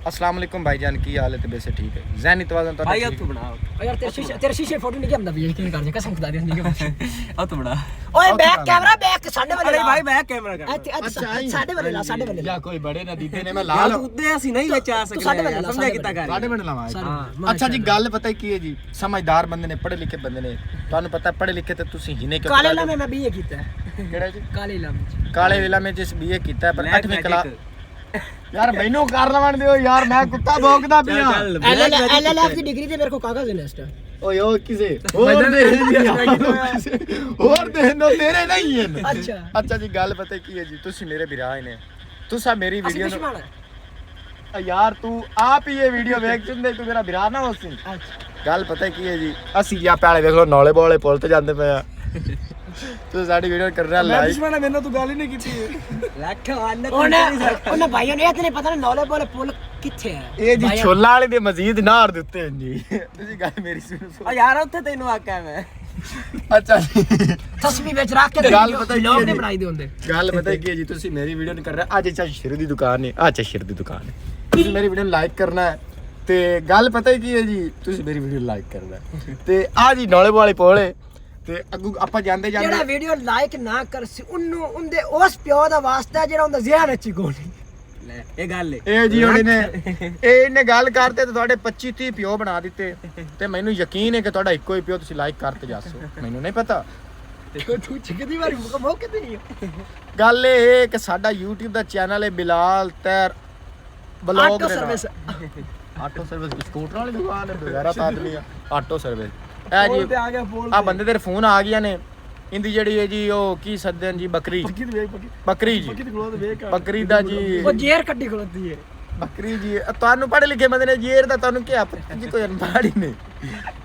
अस्सलाम वालेकुम भाईजान, की हाल है? तो वैसे ठीक है। ज़हनी तवाज़ुन तो भाई अब तू बना यार तेरे शीशे फोटो नहीं क्या भी यकीन कर कसम खुदा दी नहीं अब तू बना ओए बैक कैमरा बैक साडे वाले अरे भाई बैक कैमरा कर अच्छा साडे वाले ला साडे वाले या कोई बड़े ना दीते ने मैं यार लाल तू उदे ਅਸੀਂ ਨਹੀਂ ਵਿੱਚ ਆ ਸਕਦੇ ਸਮਝਿਆ ਕਿਤਾ ਕਰ साढ़े मिनट लावा हाँ, अच्छा जी गल पता है की है जी, समझदार बंदे ने, पढ़े लिखे बंदे ने, ਤੁਹਾਨੂੰ ਪਤਾ ਪੜ੍ਹੇ ਲਿਖੇ ਤੇ ਤੁਸੀਂ ਹੀ ਨੇ काले ला में बीए कीता है ਕਿਹੜਾ ਜੀ काले ला में ਕਾਲੇ ਵੇਲਾ में जिस बीए ਕੀਤਾ है, पर 8वीं क्लास यार ਮੈਨੂੰ ਕਰ ਲਵਣ ਦਿਓ ਯਾਰ, ਮੈਂ ਕੁੱਤਾ ਭੌਂਕਦਾ ਪਿਆ। एलएलएफ की डिग्री ਤੇ ਮੇਰੇ ਕੋ ਕਾਗਜ਼ ਹੈ ਲਿਸਟ ਓਏ ਓ ਕਿਸੇ ਹੋਰ ਦੇ ਨੋ ਤੇਰੇ ਨਹੀਂ ਹਨ। ਅੱਛਾ ਅੱਛਾ ਜੀ ਗੱਲ ਪਤਾ ਕੀ ਹੈ ਜੀ, ਤੁਸੀਂ ਮੇਰੇ ਵੀਰਾ ਨੇ, ਤੁਸੀਂ ਮੇਰੀ ਵੀਡੀਓ ਨੂੰ ਯਾਰ ਤੂੰ ਆਪ ਹੀ ਇਹ ਵੀਡੀਓ ਵੇਖ ਚੁੰਦੇ, ਤੂੰ ਮੇਰਾ ਵੀਰਾ ਨਾ ਹੋਸੀ। ਅੱਛਾ ਗੱਲ ਪਤਾ ਕੀ ਹੈ ਜੀ, ਅਸੀਂ ਜਾਂ ਪਹਿਲੇ ਵੇਖ ਲੋ ਨੌਲੇ ਬੋਲੇ ਪੁੱਲ ਤੇ ਜਾਂਦੇ ਪਏ ਆ, ਤੂੰ ਸਾਡੀ ਵੀਡੀਓ ਕਰ ਰਿਹਾ ਲਾਈਕ। ਦੁਸ਼ਮਣ ਮੈਨੂੰ ਤੂੰ ਗੱਲ ਹੀ ਨਹੀਂ ਕੀਤੀ ਲੱਖ ਅੰਨ ਉਹਨੇ ਭਾਈਆਂ ਨੇ ਇਹ ਤੇ ਨਹੀਂ ਪਤਾ ਨੌਲੇ ਬੋਲੇ ਪੁੱਲ ਕਿੱਥੇ ਹੈ ਇਹ ਜੀ ਛੋਲਾ ਵਾਲੇ ਦੇ ਮਜ਼ੀਦ ਨਾਰ ਦਿੱਤੇ ਹਨ ਜੀ। ਤੁਸੀਂ ਗੱਲ ਮੇਰੀ ਸੁਣੋ। ਆ ਯਾਰ ਉੱਥੇ ਤੈਨੂੰ ਆਖਿਆ ਮੈਂ ਅੱਛਾ ਜੀ ਤਸਵੀਰ ਵਿੱਚ ਰੱਖ ਕੇ ਗੱਲ ਪਤਾ ਕੀ ਲੋਕ ਹੈ ਨੇ ਜੀ? ਬਣਾਈ ਦੇ ਹੁੰਦੇ ਗੱਲ ਪਤਾ ਕੀ ਹੈ ਜੀ, ਤੁਸੀਂ ਮੇਰੀ ਵੀਡੀਓ ਨਹੀਂ ਕਰ ਰਹੇ, ਅੱਜ ਚਸ਼ਿਰ ਦੀ ਦੁਕਾਨ ਹੈ, ਅੱਜ ਚਸ਼ਿਰ ਦੀ ਦੁਕਾਨ ਹੈ, ਤੁਸੀਂ ਮੇਰੀ ਵੀਡੀਓ ਨੂੰ ਲਾਈਕ ਕਰਨਾ ਹੈ। ਤੇ ਗੱਲ ਪਤਾ ਕੀ ਹੈ ਜੀ, ਤੁਸੀਂ ਮੇਰੀ ਵੀਡੀਓ ਲਾਈਕ ਕਰਨਾ ਹੈ। ਤੇ ਆ ਜੀ ਨੌਲੇ ਵਾਲੇ ਪੋਲੇ ਤੇ ਅੱਗੂ ਆਪਾਂ ਜਾਂਦੇ ਜਿਹੜਾ ਜਾਂਦੇ ਵੀਡੀਓ ਲਾਈਕ ਨਾ ਕਰ ਸੀ ਉਹਨੂੰ ਉਹਦੇ ਉਸ ਪਿਓ ਦਾ ਵਾਸਤਾ ਜਿਹੜਾ ਉਹਦਾ ਜ਼ਿਹਨ ਵਿੱਚ ਹੀ ਕੋਈ ਲੈ ਇਹ ਗੱਲ ਇਹ ਜੀ ਹੁਣ ਇਹਨੇ ਗੱਲ ਕਰਤੇ ਤੇ ਤੁਹਾਡੇ 25 30 ਪਿਓ ਬਣਾ ਦਿੱਤੇ, ਤੇ ਮੈਨੂੰ ਯਕੀਨ ਹੈ ਕਿ ਤੁਹਾਡਾ ਇੱਕੋ ਹੀ ਪਿਓ ਤੁਸੀਂ ਲਾਈਕ ਕਰਤੇ ਜਾਸੋ, ਮੈਨੂੰ ਨਹੀਂ ਪਤਾ। ਤੂੰ ਚਿਕਦੀ ਵਾਰੀ ਮੌਕੇ ਤੇ ਨਹੀਂ ਗੱਲ ਇਹ ਹੈ ਕਿ ਸਾਡਾ YouTube ਦਾ ਚੈਨਲ ਹੈ ਬਿਲਾਲ ਤੈਰ ਬਲੌਗ ਆਟੋ ਦੇ ਨਾਲ। ਸਰਵਿਸ ਆਟੋ ਸਰਵਿਸ ਸਕੂਟਰ ਵਾਲੀ ਦੁਕਾਨ ਹੈ, ਬਗੈਰਾ ਤਾਂ ਆਦਮੀ ਆ ਆਟੋ ਸਰਵਿਸ। ਇਹ ਜੀ ਤੇ ਆ ਗਿਆ ਬੋਲ ਆ ਬੰਦੇ ਦੇ ਫੋਨ ਆ ਗਈਆਂ ਨੇ, ਇੰਦੀ ਜਿਹੜੀ ਹੈ ਜੀ ਉਹ ਕੀ ਸੱਦੇ ਨੇ ਜੀ, ਬੱਕਰੀ ਬੱਕਰੀ ਜੀ, ਬੱਕਰੀ ਦਾ ਜੀ, ਉਹ ਜੇਰ ਕੱਢੀ ਖਲੋਤੀ ਹੈ ਬੱਕਰੀ ਜੀ। ਤੁਹਾਨੂੰ ਪੜ੍ਹੇ ਲਿਖੇ ਬੰਦੇ ਨੇ ਜੇਰ ਦਾ ਤੁਹਾਨੂੰ ਕੀ ਪਤਾ ਜੀ, ਕੋਈ ਅਨਪੜ੍ਹ ਹੀ ਨਹੀਂ।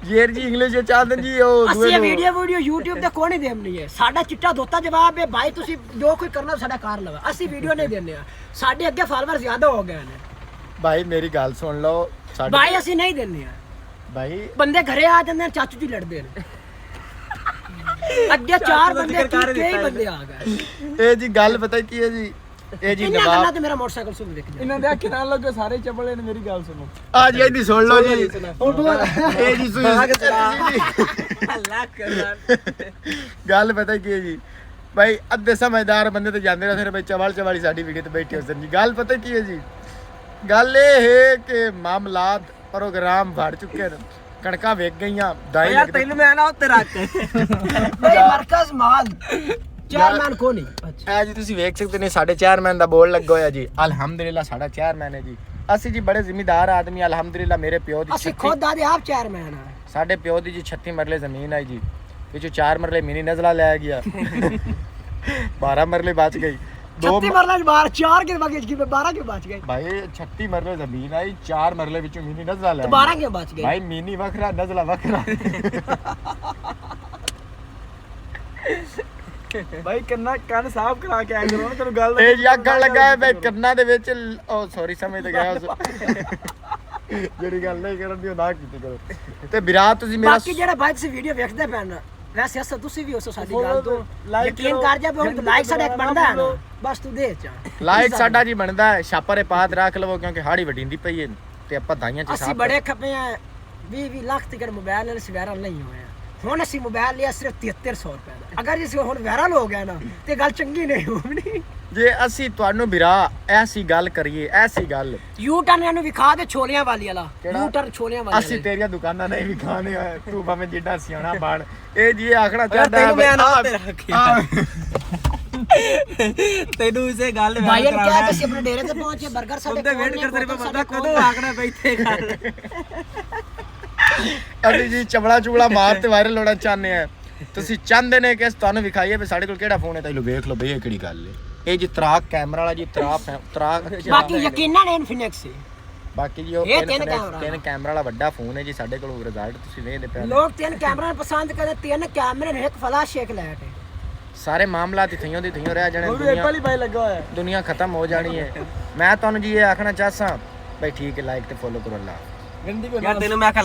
ਜੇਰ ਜੀ ਇੰਗਲਿਸ਼ ਵਿੱਚ ਆਉਂਦੇ ਜੀ ਉਹ ਅਸੀਂ ਇਹ ਵੀਡੀਓ YouTube ਤੇ ਕੋਈ ਨਹੀਂ ਦੇਣੀ ਹੈ, ਸਾਡਾ ਚਿੱਟਾ ਦੋਤਾ ਜਵਾਬ ਹੈ ਭਾਈ, ਤੁਸੀਂ ਜੋ ਕੋਈ ਕਰਨਾ ਸਾਡਾ ਕਰ ਲਵਾ, ਅਸੀਂ ਵੀਡੀਓ ਨਹੀਂ ਦਿੰਦੇ ਆ, ਸਾਡੇ ਅੱਗੇ ਫਾਲੋਅਰ ਜ਼ਿਆਦਾ ਹੋ ਗਏ ਨੇ ਭਾਈ। ਮੇਰੀ ਗੱਲ ਸੁਣ ਲਓ ਸਾਡੇ ਭਾਈ, ਅਸੀਂ ਨਹੀਂ ਦਿੰਦੇ ਆ ਭਾਈ, ਬੰਦੇ ਘਰੇ ਆ ਜਾਂਦੇ ਨੇ ਚਾਚੂ ਜੀ ਲੜਦੇ ਨੇ ਅੱਗੇ ਚਾਰ ਬੰਦੇ ਕਈ ਬੰਦੇ ਆ ਗਏ। ਇਹ ਜੀ ਗੱਲ ਪਤਾ ਕੀ ਹੈ ਜੀ, ਇਹ ਜੀ ਇਹਨਾਂ ਗੱਲਾਂ ਨਵਾਬ ਤੇ ਮੇਰਾ ਮੋਟਰਸਾਈਕਲ ਸੁਣ ਦੇਖ ਜਾ ਇਹਨਾਂ ਦੇ ਅੱਖ ਨਾਲ ਲੱਗੇ ਸਾਰੇ ਚਪਲੇ ਨੇ, ਮੇਰੀ ਗੱਲ ਸੁਣੋ ਆ ਜੀ ਇਹਦੀ ਸੁਣ ਲਓ ਜੀ। ਇਹ ਜੀ ਲੱਖ ਗੱਲ ਪਤਾ ਕੀ ਹੈ ਜੀ ਭਾਈ, ਅੱਧੇ ਸਮਝਦਾਰ ਬੰਦੇ ਤੇ ਜਾਂਦੇ ਰਹੇ ਭਾਈ, ਚਵਾਲੀ ਸਾਡੀ ਵੀਡੀਓ ਤੇ ਬੈਠੇ ਹੋ ਜੀ। ਗੱਲ ਪਤਾ ਕੀ ਹੈ ਜੀ, ਗੱਲ ਇਹ ਹੈ ਕਿ ਮਾਮਲਾਤ ਪ੍ਰੋਗਰਾਮ ਭੜ ਚੁੱਕੇ ਨੇ, ਕਣਕਾਂ ਵੇਚ ਗਈਆਂ, ਦਾਈ ਯਾਰ ਤੈਨੂੰ ਮੈਂ ਨਾ ਉੱਤੇ ਰੱਖ ਭਾਈ ਮਰਕਜ਼ ਮਾਲ ਚੇਅਰਮੈਨ ਕੋ ਨਹੀਂ। ਅੱਛਾ ਇਹ ਜੀ ਤੁਸੀਂ ਵੇਖ ਸਕਦੇ ਨੇ ਸਾਡੇ ਚੇਅਰਮੈਨ ਦਾ ਬੋਰਡ ਲੱਗਾ ਹੋਇਆ ਜੀ, ਅਲਹਮਦੁਲਿਲਾ ਸਾਡਾ ਚੇਅਰਮੈਨ ਹੈ ਜੀ। ਅਸੀਂ ਜੀ ਬੜੇ ਜ਼ਿੰਮੇਦਾਰ ਆਦਮੀ, ਅਲਹਮਦੁਲਿਲਾ। ਮੇਰੇ ਪਿਓ ਦੀ ਅਸੀਂ ਖੁਦ ਆਦੇ ਆਪ ਚੇਅਰਮੈਨ ਆ। ਸਾਡੇ ਪਿਓ ਦੀ ਜੀ 36 ਮਰਲੇ ਜ਼ਮੀਨ ਹੈ ਜੀ, ਵਿੱਚੋਂ 4 ਮਰਲੇ ਮਿਨੀ ਨਜ਼ਲਾ ਲੈ ਗਿਆ, 12 ਮਰਲੇ ਬਚ ਗਈ। 36 ਮਰਲੇ ਬਾਹਰ 4 ਕੇ ਬਚ ਗਏ, 12 ਕਿਉਂ ਬਚ ਗਏ? ਭਾਈ 36 ਮਰਲੇ ਜ਼ਮੀਨ ਆਈ, 4 ਮਰਲੇ ਵਿੱਚੋਂ ਮਿਨੀ ਨਜ਼ਲਾ ਲੈ 12 ਕਿਉਂ ਬਚ ਗਏ? ਭਾਈ ਮਿਨੀ ਵੱਖਰਾ, ਨਜ਼ਲਾ ਵੱਖਰਾ। ਭਾਈ ਕੰਨ ਸਾਫ਼ ਕਰਾ ਕੇ ਆਇਆ ਕਰੋ, ਤੈਨੂੰ ਗੱਲ ਇਹ ਜੀ ਅੱਗਣ ਲੱਗਾ ਹੈ ਭਾਈ ਕੰਨਾਂ ਦੇ ਵਿੱਚ, ਉਹ ਸੌਰੀ ਸਮਝ ਤੇ ਗਿਆ ਉਸ ਜਿਹੜੀ ਗੱਲ ਨਹੀਂ ਕਰਨ ਦੀ ਉਹ ਨਾ ਕੀਤੀ ਕਰੋ। ਤੇ ਵੀਰਾ ਤੁਸੀਂ ਮੇਰਾ ਬਾਕੀ ਜਿਹੜਾ ਭਾਈ ਤੁਸੀਂ ਵੀਡੀਓ ਵੇਖਦੇ ਪੈਣ ਵੈਸੇ ਅਸਾਂ ਤੁਸੀਂ ਵੀ ਉਸ ਸਾਡੀ ਗੱਲ ਤੋਂ ਯਕੀਨ ਕਰ ਜਾ, ਹੁਣ ਲਾਈਕ ਸਾਡਾ ਇੱਕ ਬਣਦਾ ਹੈ ਨਾ, ਬਸ ਤੂੰ ਦੇ ਚਾ ਲਾਈਕ ਸਾਡਾ ਜੀ ਬਣਦਾ ਹੈ, ਛਾਪਰੇ ਪਾਤ ਰੱਖ ਲਵੋ ਕਿਉਂਕਿ ਹਾੜੀ ਵੱਡੀਂਦੀ ਪਈ ਹੈ ਤੇ ਆਪਾਂ ਦਾਈਆਂ ਚ ਅਸੀਂ ਬੜੇ ਖੱਪੇ ਆ 20 ਲੱਖ ਤੱਕ ਮੋਬਾਈਲ ਨਾਲ ਵਾਇਰਲ ਨਹੀਂ ਹੋਇਆ। ਹੁਣ ਅਸੀਂ ਮੋਬਾਈਲ ਲਿਆ ਸਿਰਫ 7300 ਰੁਪਏ ਦਾ, ਅਗਰ ਜੇ ਹੁਣ ਵਾਇਰਲ ਹੋ ਗਿਆ ਨਾ ਤੇ ਗੱਲ ਚੰਗੀ ਨਹੀਂ ਹੋਣੀ। ਜੇ ਅਸੀਂ ਤੁਹਾਨੂੰ ਵੀਰਾ ਐਸੀ ਗੱਲ ਕਰੀਏ, ਐਸੀ ਗੱਲ ਯੂ ਟਰਨ ਇਹਨੂੰ ਵਿਖਾ ਦੇ ਛੋਲਿਆਂ ਵਾਲੀ ਵਾਲਾ, ਯੂ ਟਰਨ ਛੋਲਿਆਂ ਵਾਲੀ। ਅਸੀਂ ਤੇਰੀਆਂ ਦੁਕਾਨਾਂ ਨਹੀਂ ਵਿਖਾਣੇ ਹੋਏ, ਤੂੰ ਭਾਵੇਂ ਜਿੱਡਾ ਸਿਆਣਾ ਬਣ। ਇਹ ਜੀ ਆਖਣਾ ਚਾਹਦਾ ਤੈਨੂੰ ਮੈਂ ਨਾ ਉੱਤੇ ਰੱਖਿਆ ਤੈਨੂੰ ਇਸੇ ਗੱਲ ਭਾਈ ਨੇ ਕਿਹਾ ਕਿ ਅਸੀਂ ਆਪਣੇ ਡੇਰੇ ਤੇ ਪਹੁੰਚੇ, 버ਗਰ ਸਾਡੇ ਉਹਦੇ ਵੇਟ ਕਰਦੇ ਰਹੇ ਬੰਦਾ ਕਦੋਂ ਆਖਣਾ ਬੈਠੇ ਕਰ। ਅਸੀਂ ਜੀ ਚਵੜਾ ਚੁਗੜਾ ਮਾਰ ਤੇ ਵਾਇਰਲ ਹੋਣਾ ਚਾਹੁੰਦੇ ਆ। ਤੁਸੀਂ ਚਾਹੁੰਦੇ ਨੇ ਕਿ ਤੁਹਾਨੂੰ ਵਿਖਾਈਏ ਵੀ ਸਾਡੇ ਕੋਲ ਕਿਹੜਾ ਫੋਨ ਹੈ, ਤਾਂ ਲੋ ਵੇਖ ਲਓ ਬਈ ਇਹ ਕਿਹੜੀ ਗੱਲ ਹੈ। ਇਹ ਜੀ ਤਰਾਕ ਕੈਮਰਾ ਵਾਲਾ ਜੀ, ਤਰਾਕ ਬਾਕੀ ਯਕੀਨਨ ਇਨਫਿਨਿਕਸ ਹੈ। ਬਾਕੀ ਜੀ ਉਹ ਇਹ ਤਿੰਨ ਕੈਮਰਾ ਵਾਲਾ ਵੱਡਾ ਫੋਨ ਹੈ ਜੀ ਸਾਡੇ ਕੋਲ, ਰਿਜ਼ਲਟ ਤੁਸੀਂ ਵੇਖਦੇ ਪਏ। ਲੋਕ 3 ਕੈਮਰਾ ਪਸੰਦ ਕਰਦੇ, 3 ਕੈਮਰੇ ਨੇ, ਇੱਕ ਫਲਾਸ਼ ਇੱਕ ਲਾਈਟ ਹੈ। ਸਾਰੇ ਮਾਮਲਾਤ ਇਥੋਂ ਦੀ ਥਈਓ ਰਹਿ ਜਾਣੇ, ਉਹ ਵੀ ਐਪਲ ਹੀ ਭਾਈ ਲੱਗਾ ਹੋਇਆ, ਦੁਨੀਆ ਖਤਮ ਹੋ ਜਾਣੀ ਹੈ। ਮੈਂ ਤੁਹਾਨੂੰ ਜੀ ਇਹ ਆਖਣਾ ਚਾਹਸਾਂ ਭਾਈ ਠੀਕ ਹੈ, ਲਾਈਕ ਤੇ ਫੋਲੋ ਕਰੋ। ਅੱਲਾ ਯਾਰ ਤੈਨੂੰ ਮੈਂ ਆਖਿਆ